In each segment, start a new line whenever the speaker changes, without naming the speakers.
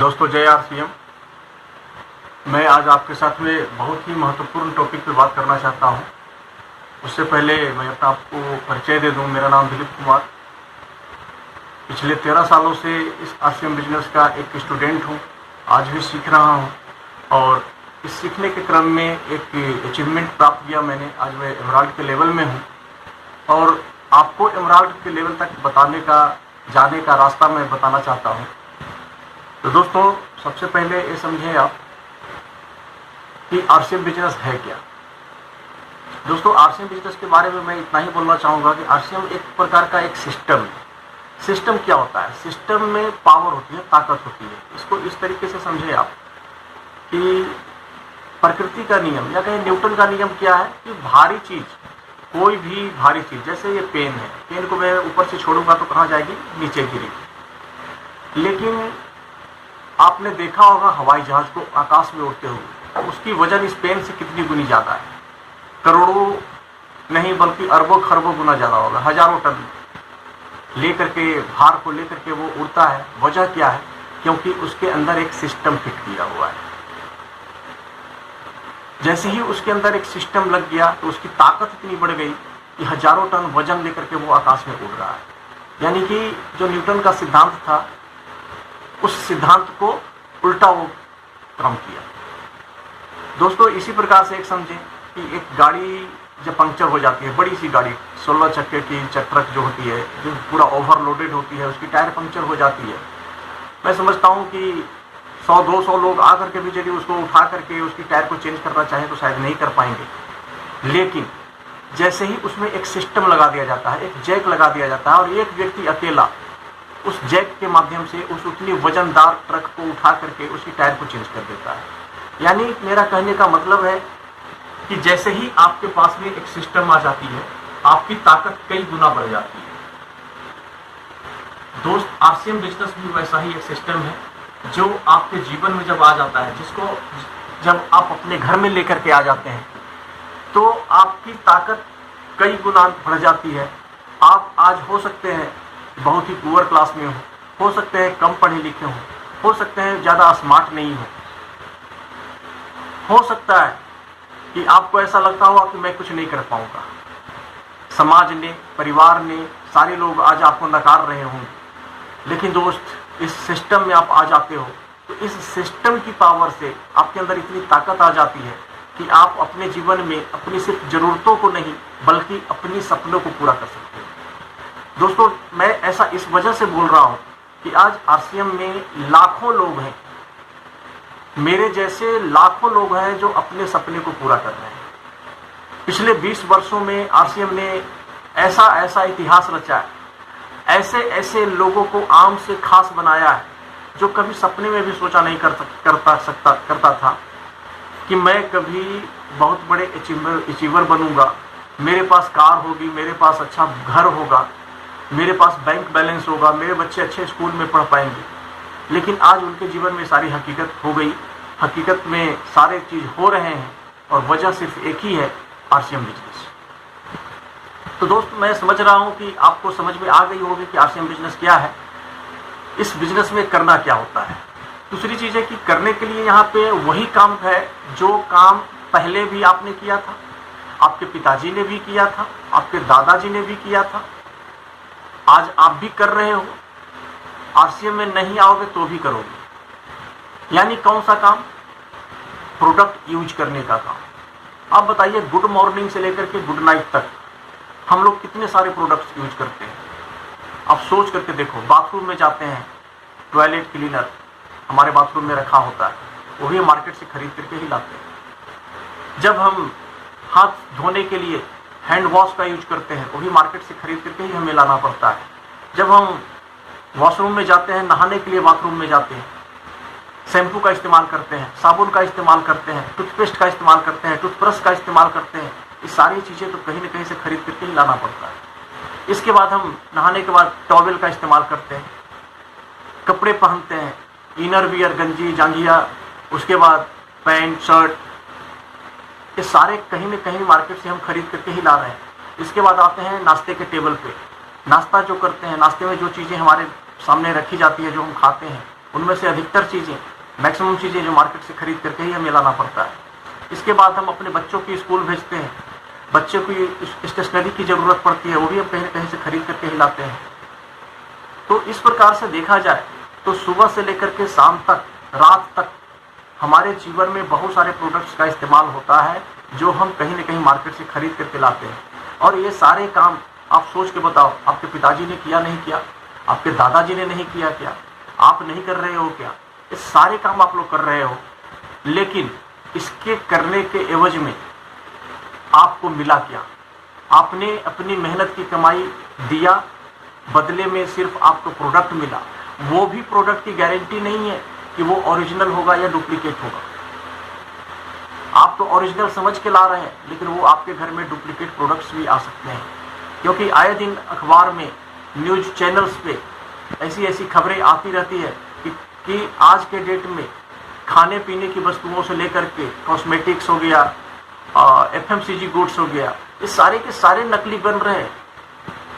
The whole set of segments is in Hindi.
दोस्तों जय आरसीएम। मैं आज आपके साथ में बहुत ही महत्वपूर्ण टॉपिक पे बात करना चाहता हूं। उससे पहले मैं अपना आपको परिचय दे दूं। मेरा नाम दिलीप कुमार। पिछले 13 सालों से इस आरसीएम बिजनेस का एक स्टूडेंट हूं। आज भी सीख रहा हूं और इस सीखने के क्रम में एक अचीवमेंट प्राप्त किया मैंने। आज मैं एमराल्ड के लेवल में हूं और आपको एमराल्ड के लेवल तक जाने का रास्ता मैं बताना चाहता हूं। तो दोस्तों सबसे पहले ये समझें आप कि आरसीएम बिजनेस है क्या। दोस्तों आरसीएम बिजनेस के बारे में मैं इतना ही बोलना चाहूँगा कि आरसीएम एक प्रकार का एक सिस्टम है। सिस्टम क्या होता है? सिस्टम में पावर होती है, ताकत होती है। इसको इस तरीके से समझें आप कि प्रकृति का नियम या कहें न्यूटन का नियम क्या है कि भारी चीज, कोई भी भारी चीज, जैसे ये पेन है, पेन को मैं ऊपर से छोड़ूंगा तो कहाँ जाएगी? नीचे गिरेगी। लेकिन आपने देखा होगा हवाई जहाज को आकाश में उड़ते हुए, उसकी वजन इस पेन से कितनी गुनी ज्यादा है? करोड़ों नहीं बल्कि अरबों खरबों गुना ज्यादा होगा। हजारों टन लेकर के, भार को लेकर के वो उड़ता है। वजह क्या है? क्योंकि उसके अंदर एक सिस्टम फिट किया हुआ है। जैसे ही उसके अंदर एक सिस्टम लग गया तो उसकी ताकत इतनी बढ़ गई कि हजारों टन वजन लेकर के वो आकाश में उड़ रहा है। यानी कि जो न्यूटन का सिद्धांत था, उस सिद्धांत को उल्टा वो काम किया। दोस्तों इसी प्रकार से एक समझें कि एक गाड़ी जब पंक्चर हो जाती है, बड़ी सी गाड़ी 16 चक्के की ट्रक जो होती है, जो पूरा ओवरलोडेड होती है, उसकी टायर पंक्चर हो जाती है। मैं समझता हूँ कि 100-200 लोग आकर के भी यदि उसको उठा करके उसकी टायर को चेंज करना चाहें तो शायद नहीं कर पाएंगे। लेकिन जैसे ही उसमें एक सिस्टम लगा दिया जाता है, एक जैक लगा दिया जाता है और एक व्यक्ति अकेला उस जैक के माध्यम से उस उतनी वजनदार ट्रक को उठा करके उसकी टायर को चेंज कर देता है। यानी मेरा कहने का मतलब है कि जैसे ही आपके पास में एक सिस्टम आ जाती है, आपकी ताकत कई गुना बढ़ जाती है। दोस्त आरसीएम बिजनेस भी वैसा ही एक सिस्टम है जो आपके जीवन में जब आ जाता है, जिसको जब आप अपने घर में लेकर के आ जाते हैं तो आपकी ताकत कई गुना बढ़ जाती है। आप आज हो सकते हैं बहुत ही पुअर क्लास में हो सकते हैं कम पढ़े लिखे हो सकते हैं ज़्यादा स्मार्ट नहीं हो सकता है कि आपको ऐसा लगता होगा कि मैं कुछ नहीं कर पाऊंगा। समाज ने, परिवार ने, सारे लोग आज आपको नकार रहे होंगे। लेकिन दोस्त इस सिस्टम में आप आ जाते हो तो इस सिस्टम की पावर से आपके अंदर इतनी ताकत आ जाती है कि आप अपने जीवन में अपनी सिर्फ जरूरतों को नहीं बल्कि अपनी सपनों को पूरा कर सकते हो। दोस्तों मैं ऐसा इस वजह से बोल रहा हूं कि आज आरसीएम में लाखों लोग हैं, मेरे जैसे लाखों लोग हैं जो अपने सपने को पूरा कर रहे हैं। पिछले 20 वर्षों में आरसीएम ने ऐसा इतिहास रचा है, ऐसे लोगों को आम से खास बनाया है जो कभी सपने में भी सोचा नहीं करता था कि मैं कभी बहुत बड़े अचीवर बनूंगा, मेरे पास कार होगी, मेरे पास अच्छा घर होगा, मेरे पास बैंक बैलेंस होगा, मेरे बच्चे अच्छे स्कूल में पढ़ पाएंगे। लेकिन आज उनके जीवन में सारी हकीकत हो गई। हकीकत में सारे चीज हो रहे हैं और वजह सिर्फ एक ही है, आरसीएम बिजनेस। तो दोस्त मैं समझ रहा हूं कि आपको समझ में आ गई होगी कि आरसीएम बिजनेस क्या है, इस बिजनेस में करना क्या होता है। दूसरी चीज है कि करने के लिए यहाँ पे वही काम है जो काम पहले भी आपने किया था, आपके पिताजी ने भी किया था, आपके दादाजी ने भी किया था, आज आप भी कर रहे हो। आरसीएम में नहीं आओगे तो भी करोगे। यानी कौन सा काम? प्रोडक्ट यूज करने का काम। आप बताइए, गुड मॉर्निंग से लेकर के गुड नाइट तक हम लोग कितने सारे प्रोडक्ट्स यूज करते हैं। आप सोच करके देखो, बाथरूम में जाते हैं, टॉयलेट क्लीनर हमारे बाथरूम में रखा होता है, वो भी मार्केट से खरीद करके ही लाते हैं। जब हम हाथ धोने के लिए हैंड वॉश का यूज करते हैं, वो भी मार्केट से खरीद करके ही हमें लाना पड़ता है। जब हम वॉशरूम में जाते हैं, नहाने के लिए बाथरूम में जाते हैं, शैम्पू का इस्तेमाल करते हैं, साबुन का इस्तेमाल करते हैं, टूथपेस्ट का इस्तेमाल करते हैं, टूथब्रश का इस्तेमाल करते हैं। ये सारी चीज़ें तो कहीं ना कहीं से खरीद करके ही लाना पड़ता है। इसके बाद हम नहाने के बाद टॉवेल का इस्तेमाल करते हैं, कपड़े पहनते हैं, इनर वियर, गंजी जांघिया, उसके बाद पैंट शर्ट, ये सारे कहीं न कहीं मार्केट से हम खरीद करके ही ला रहे हैं। इसके बाद आते हैं नाश्ते के टेबल पे। नाश्ता जो करते हैं, नाश्ते में जो चीज़ें हमारे सामने रखी जाती है, जो हम खाते हैं, उनमें से अधिकतर चीज़ें, मैक्सिमम चीज़ें जो मार्केट से खरीद करके ही हमें लाना पड़ता है। इसके बाद हम अपने बच्चों की स्कूल भेजते हैं, बच्चों की स्टेशनरी की ज़रूरत पड़ती है, वो भी हम कहीं न कहीं से खरीद करके ही लाते हैं। तो इस प्रकार से देखा जाए तो सुबह से लेकर के शाम तक, रात तक हमारे जीवन में बहुत सारे प्रोडक्ट्स का इस्तेमाल होता है जो हम कहीं न कहीं मार्केट से खरीद करके लाते हैं। और ये सारे काम आप सोच के बताओ, आपके पिताजी ने किया नहीं किया, आपके दादाजी ने नहीं किया क्या, आप नहीं कर रहे हो क्या? ये सारे काम आप लोग कर रहे हो, लेकिन इसके करने के एवज में आपको मिला क्या? आपने अपनी मेहनत की कमाई दिया, बदले में सिर्फ आपको प्रोडक्ट मिला। वो भी प्रोडक्ट की गारंटी नहीं है कि वो ओरिजिनल होगा या डुप्लीकेट होगा। आप तो ओरिजिनल समझ के ला रहे हैं, लेकिन वो आपके घर में डुप्लीकेट प्रोडक्ट्स भी आ सकते हैं, क्योंकि आए दिन अखबार में, न्यूज चैनल्स पे ऐसी ऐसी खबरें आती रहती है कि आज के डेट में खाने पीने की वस्तुओं से लेकर के कॉस्मेटिक्स हो गया, FMCG गुड्स हो गया, ये सारे के सारे नकली बन रहे हैं।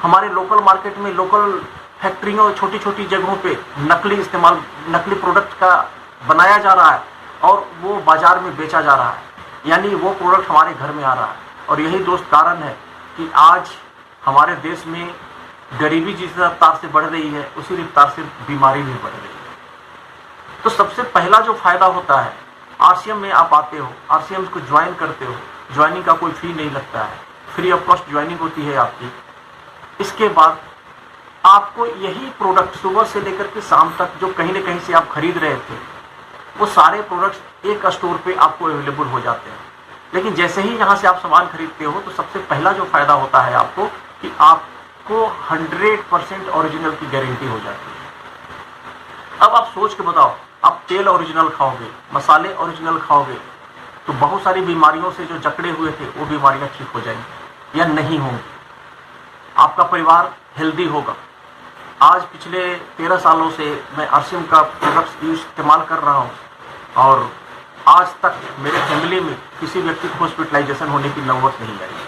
हमारे लोकल मार्केट में, लोकल फैक्ट्रियों, छोटी छोटी जगहों पे नकली प्रोडक्ट का बनाया जा रहा है और वो बाजार में बेचा जा रहा है, यानी वो प्रोडक्ट हमारे घर में आ रहा है। और यही दोस्त कारण है कि आज हमारे देश में गरीबी जिस रफ्तार से बढ़ रही है, उसी रफ्तार से बीमारी भी बढ़ रही है। तो सबसे पहला जो फायदा होता है, RCM में आप आते हो, RCM को ज्वाइन करते हो, ज्वाइनिंग का कोई फी नहीं लगता है, फ्री ऑफ कॉस्ट ज्वाइनिंग होती है आपकी। इसके बाद आपको यही प्रोडक्ट सुबह से लेकर के शाम तक जो कहीं न कहीं से आप खरीद रहे थे, वो सारे प्रोडक्ट्स एक स्टोर पे आपको अवेलेबल हो जाते हैं। लेकिन जैसे ही यहाँ से आप सामान खरीदते हो, तो सबसे पहला जो फायदा होता है आपको कि आपको 100% ओरिजिनल की गारंटी हो जाती है। अब आप सोच के बताओ, आप तेल ओरिजिनल खाओगे, मसाले ओरिजिनल खाओगे, तो बहुत सारी बीमारियों से जो जकड़े हुए थे वो बीमारियां ठीक हो जाएंगी या नहीं होंगी। आपका परिवार हेल्दी होगा। आज पिछले 13 सालों से मैं RCM का प्रोडक्ट्स इस्तेमाल कर रहा हूँ और आज तक मेरे फैमिली में किसी व्यक्ति को हॉस्पिटलाइजेशन होने की नौबत नहीं आई।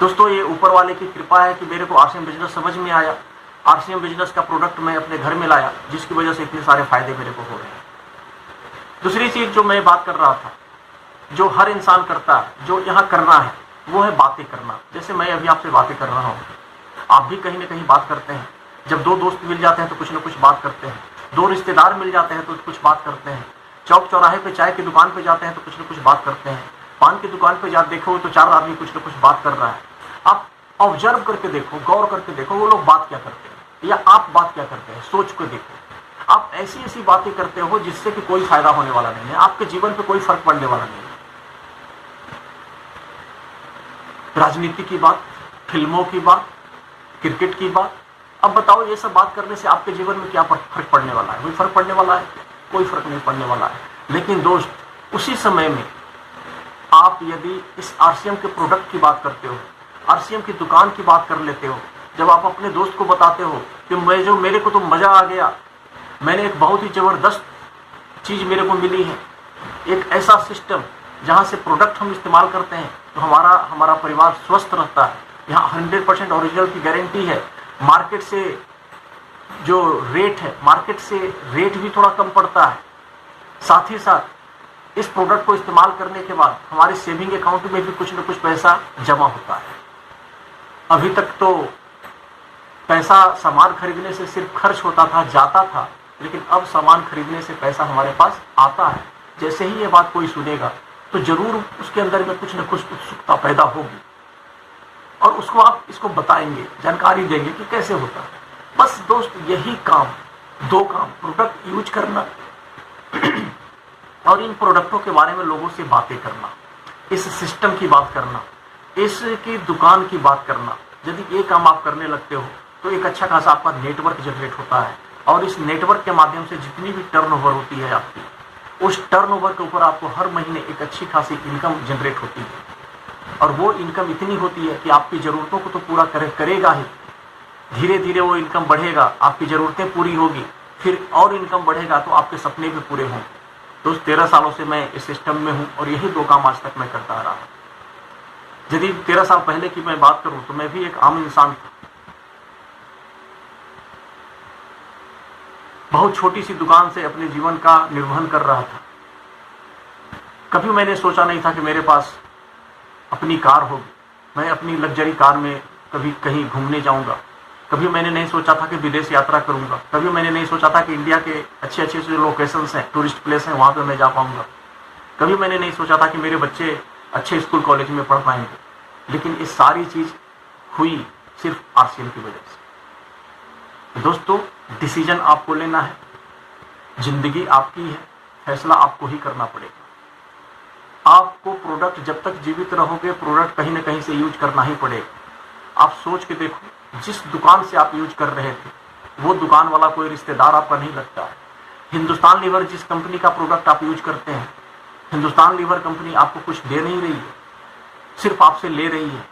दोस्तों, ये ऊपर वाले की कृपा है कि मेरे को RCM बिजनेस समझ में आया, RCM बिजनेस का प्रोडक्ट मैं अपने घर में लाया, जिसकी वजह से इतने सारे फायदे मेरे को हो रहे हैं। दूसरी चीज जो मैं बात कर रहा था, जो हर इंसान करता है, जो यहाँ करना है, वो है बातें करना। जैसे मैं अभी आपसे बातें कर रहा हूँ, आप भी कहीं ना कहीं बात करते हैं। जब दो दोस्त मिल जाते हैं तो कुछ ना कुछ बात करते हैं, दो रिश्तेदार मिल जाते हैं तो कुछ बात करते हैं, चौक चौराहे पे चाय की दुकान पे जाते हैं तो कुछ ना कुछ बात करते हैं, पान की दुकान पे देखो तो 4 आदमी कुछ ना कुछ बात कर रहा है। आप ऑब्जर्व करके देखो, गौर करके देखो, वो लोग बात क्या करते हैं या आप बात क्या करते हैं, सोच कर देखो। आप ऐसी ऐसी बातें करते हो जिससे कि कोई फायदा होने वाला नहीं है, आपके जीवन पे कोई फर्क पड़ने वाला नहीं है। राजनीति की बात, फिल्मों की बात, क्रिकेट की बात, अब बताओ ये सब बात करने से आपके जीवन में क्या फर्क पड़ने वाला है? कोई फर्क पड़ने वाला है? कोई फर्क नहीं पड़ने वाला है। लेकिन दोस्त, उसी समय में आप यदि इस RCM के प्रोडक्ट की बात करते हो, RCM की दुकान की बात कर लेते हो, जब आप अपने दोस्त को बताते हो कि मेरे को तो मजा आ गया, मैंने एक बहुत ही जबरदस्त चीज मेरे को मिली है, एक ऐसा सिस्टम जहां से प्रोडक्ट हम इस्तेमाल करते हैं तो हमारा परिवार स्वस्थ रहता है, यहाँ 100% ओरिजिनल की गारंटी है, मार्केट से जो रेट है, मार्केट से रेट भी थोड़ा कम पड़ता है, साथ ही साथ इस प्रोडक्ट को इस्तेमाल करने के बाद हमारे सेविंग अकाउंट में भी कुछ न कुछ पैसा जमा होता है। अभी तक तो पैसा सामान खरीदने से सिर्फ खर्च होता था, जाता था, लेकिन अब सामान खरीदने से पैसा हमारे पास आता है। जैसे ही ये बात कोई सुनेगा तो जरूर उसके अंदर में कुछ न कुछ उत्सुकता पैदा होगी और उसको आप इसको बताएंगे, जानकारी देंगे कि कैसे होता है। बस दोस्त, यही काम, 2 काम, प्रोडक्ट यूज करना और इन प्रोडक्टों के बारे में लोगों से बातें करना, इस सिस्टम की बात करना, इसकी दुकान की बात करना। यदि ये काम आप करने लगते हो तो एक अच्छा खासा आपका नेटवर्क जनरेट होता है और इस नेटवर्क के माध्यम से जितनी भी टर्नओवर होती है आपकी, उस टर्नओवर के ऊपर आपको हर महीने एक अच्छी खासी इनकम जनरेट होती है और वो इनकम इतनी होती है कि आपकी ज़रूरतों को तो पूरा करेगा ही। धीरे धीरे वो इनकम बढ़ेगा, आपकी ज़रूरतें पूरी होगी, फिर और इनकम बढ़ेगा तो आपके सपने भी पूरे होंगे। दोस्त, 13 सालों से मैं इस सिस्टम में हूँ और यही 2 काम आज तक मैं करता आ रहा हूँ। यदि 13 साल पहले की मैं बात करूँ तो मैं भी एक आम इंसान था। बहुत छोटी सी दुकान से अपने जीवन का निर्वहन कर रहा था। कभी मैंने सोचा नहीं था कि मेरे पास अपनी कार होगी, मैं अपनी लग्जरी कार में कभी कहीं घूमने जाऊंगा। कभी मैंने नहीं सोचा था कि विदेश यात्रा करूंगा। कभी मैंने नहीं सोचा था कि इंडिया के अच्छे अच्छे जो लोकेशंस हैं, टूरिस्ट प्लेस हैं, वहां पे मैं जा पाऊंगा। कभी मैंने नहीं सोचा था कि मेरे बच्चे अच्छे स्कूल कॉलेज में पढ़ पाएंगे। लेकिन ये सारी चीज हुई सिर्फ आरसीएम की वजह से। दोस्तों, डिसीजन आपको लेना है, जिंदगी आपकी है, फैसला आपको ही करना पड़ेगा। आपको प्रोडक्ट, जब तक जीवित रहोगे, प्रोडक्ट कहीं ना कहीं से यूज करना ही पड़ेगा। आप सोच के देखो, जिस दुकान से आप यूज कर रहे थे वो दुकान वाला कोई रिश्तेदार आपका नहीं लगता है। हिंदुस्तान लीवर जिस कंपनी का प्रोडक्ट आप यूज करते हैं, हिंदुस्तान लीवर कंपनी आपको कुछ दे नहीं रही है, सिर्फ आपसे ले रही है।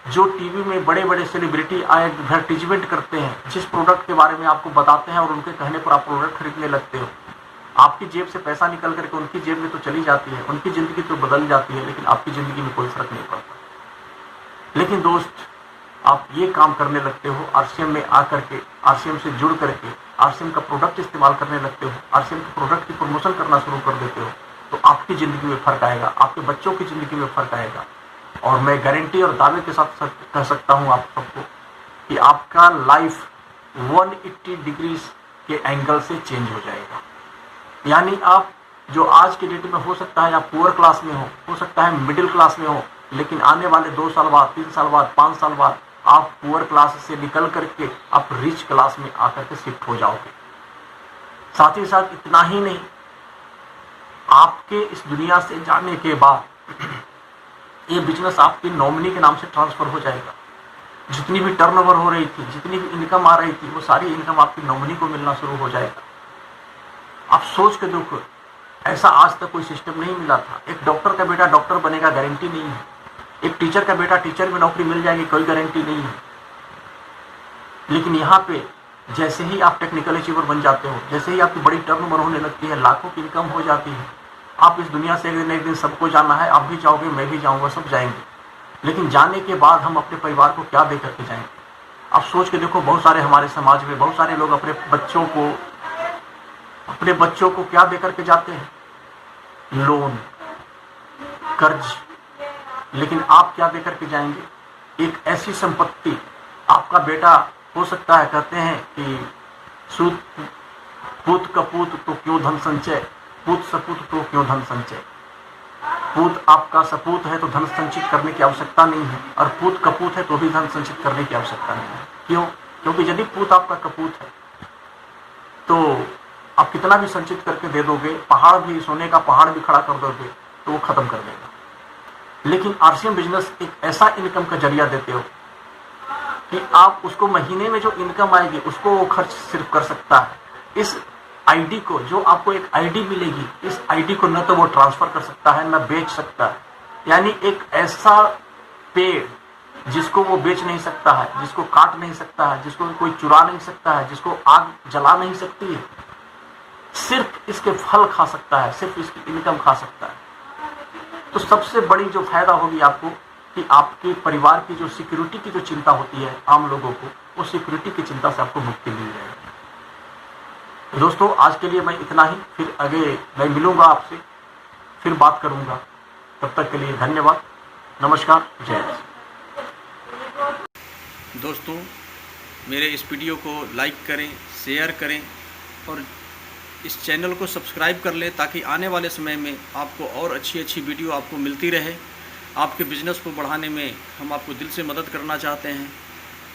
जो टीवी में बड़े बड़े सेलिब्रिटी एडवर्टीजमेंट करते हैं, जिस प्रोडक्ट के बारे में आपको बताते हैं और उनके कहने पर आप प्रोडक्ट खरीदने लगते हो, आपकी जेब से पैसा निकल करके उनकी जेब में तो चली जाती है, उनकी जिंदगी तो बदल जाती है, लेकिन आपकी जिंदगी में कोई फर्क नहीं पड़ता। लेकिन दोस्त, आप ये काम करने लगते हो, आरसीएम में आकर के, आरसीएम से जुड़ करके आरसीएम का प्रोडक्ट इस्तेमाल करने लगते हो, आरसीएम के प्रोडक्ट की प्रमोशन करना शुरू कर देते हो, तो आपकी जिंदगी में फर्क आएगा, आपके बच्चों की जिंदगी में फर्क आएगा। और मैं गारंटी और दावे के साथ कह सकता हूं आप सबको कि आपका लाइफ 180 डिग्री के एंगल से चेंज हो जाएगा। यानी आप जो आज के डेट में हो सकता है आप पुअर क्लास में हो सकता है मिडिल क्लास में हो, लेकिन आने वाले 2 साल बाद, 3 साल बाद, 5 साल बाद आप पुअर क्लास से निकल करके आप रिच क्लास में आकर के शिफ्ट हो जाओगे। साथ ही साथ इतना ही नहीं, आपके इस दुनिया से जाने के बाद ये बिजनेस आपकी नॉमिनी के नाम से ट्रांसफर हो जाएगा। जितनी भी टर्नओवर हो रही थी, जितनी भी इनकम आ रही थी, वो सारी इनकम आपकी नॉमिनी को मिलना शुरू हो जाएगा। आप सोच के देखो, ऐसा आज तक कोई सिस्टम नहीं मिला था। एक डॉक्टर का बेटा डॉक्टर बनेगा, गारंटी नहीं है। एक टीचर का बेटा टीचर में नौकरी मिल जाएगी, कोई गारंटी नहीं है। लेकिन यहाँ पे जैसे ही आप टेक्निकल अचीवर बन जाते हो, जैसे ही आपकी बड़ी टर्नओवर होने लगती है, लाखों की इनकम हो जाती है, आप इस दुनिया से एक दिन सबको जाना है। आप भी जाओगे, मैं भी जाऊंगा, सब जाएंगे। लेकिन जाने के बाद हम अपने परिवार को क्या दे करके जाएंगे? आप सोच के देखो, बहुत सारे हमारे समाज में बहुत सारे लोग अपने बच्चों को क्या दे करके जाते हैं? लोन, कर्ज। लेकिन आप क्या दे करके जाएंगे? एक ऐसी संपत्ति। आपका बेटा हो सकता है, कहते हैं कि सूत पूत कपूत तो क्यों धन संचय, पूत सपूत तो क्यों धन संचय। पूत आपका सपूत है तो धन संचित करने की आवश्यकता नहीं है, और पूत कपूत है तो भी धन संचित करने की आवश्यकता नहीं है। क्यों? क्योंकि यदि पूत आपका कपूत है तो आप कितना भी संचित करके दे दोगे, पहाड़ भी, सोने का पहाड़ भी खड़ा कर दोगे तो वो खत्म कर देगा। लेकिन आरसीएम बिजनेस एक ऐसा इनकम का जरिया देते हो कि आप उसको महीने में जो इनकम आएगी उसको वो खर्च सिर्फ कर सकता है। इस आईडी को, जो आपको एक आईडी मिलेगी, इस आईडी को न तो वो ट्रांसफर कर सकता है, न बेच सकता है। यानी एक ऐसा पेड़ जिसको वो बेच नहीं सकता है, जिसको काट नहीं सकता है, जिसको कोई चुरा नहीं सकता है, जिसको आग जला नहीं सकती है, सिर्फ इसके फल खा सकता है, सिर्फ इसकी इनकम खा सकता है। तो सबसे बड़ी जो फायदा होगी आपको कि आपके परिवार की जो सिक्योरिटी की जो चिंता होती है आम लोगों को, वो सिक्योरिटी की चिंता से आपको मुक्ति मिल जाएगी। दोस्तों, आज के लिए मैं इतना ही। फिर आगे मैं मिलूंगा आपसे, फिर बात करूंगा। तब तक के लिए धन्यवाद, नमस्कार, जय हिंद।
दोस्तों, मेरे इस वीडियो को लाइक करें, शेयर करें और इस चैनल को सब्सक्राइब कर लें, ताकि आने वाले समय में आपको और अच्छी अच्छी वीडियो आपको मिलती रहे। आपके बिज़नेस को बढ़ाने में हम आपको दिल से मदद करना चाहते हैं।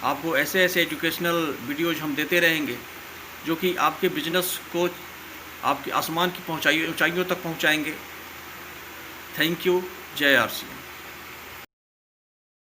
आपको ऐसे ऐसे एजुकेशनल वीडियोज हम देते रहेंगे जो कि आपके बिजनेस को आपके आसमान की ऊंचाइयों तक पहुंचाएंगे। Thank you. जय आरसीएम।